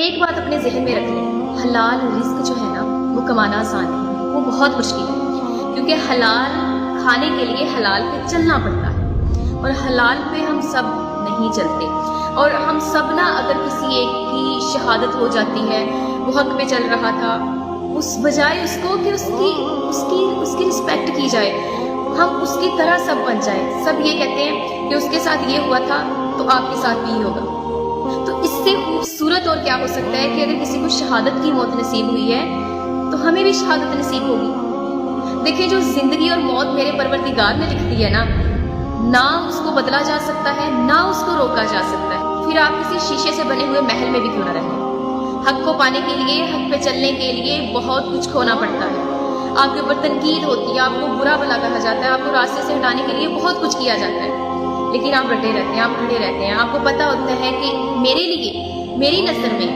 ایک بات اپنے ذہن میں رکھ لیں، حلال رزق جو ہے نا وہ کمانا آسان ہے، وہ بہت مشکل ہے، کیونکہ حلال کھانے کے لیے حلال پہ چلنا پڑتا ہے، اور حلال پہ ہم سب نہیں چلتے، اور ہم سب نا اگر کسی ایک کی شہادت ہو جاتی ہے، وہ حق پہ چل رہا تھا، اس بجائے اس کو کہ اس کی رسپیکٹ کی جائے، ہم اس کی طرح سب بن جائیں، سب یہ کہتے ہیں کہ اس کے ساتھ یہ ہوا تھا تو آپ کے ساتھ بھی ہوگا، تو اس سے خوبصورت اور کیا ہو سکتا ہے کہ اگر کسی کو شہادت کی موت نصیب ہوئی ہے تو ہمیں بھی شہادت نصیب ہوگی۔ دیکھیں، جو زندگی اور موت میرے پروردگار نے لکھ دی ہے نا، نہ اس کو بدلا جا سکتا ہے، نہ اس کو روکا جا سکتا ہے، پھر آپ کسی شیشے سے بنے ہوئے محل میں بھی کیوں نہ رہیں۔ حق کو پانے کے لیے، حق پہ چلنے کے لیے بہت کچھ کھونا پڑتا ہے، آپ کے اوپر تنقید ہوتی ہے، آپ کو برا بھلا کہا جاتا ہے، آپ کو راستے سے ہٹانے کے لیے بہت کچھ کیا جاتا ہے، لیکن آپ ڈٹے رہتے ہیں، آپ کھڑے رہتے ہیں، آپ کو پتہ ہوتا ہے کہ میرے لیے، میری نظر میں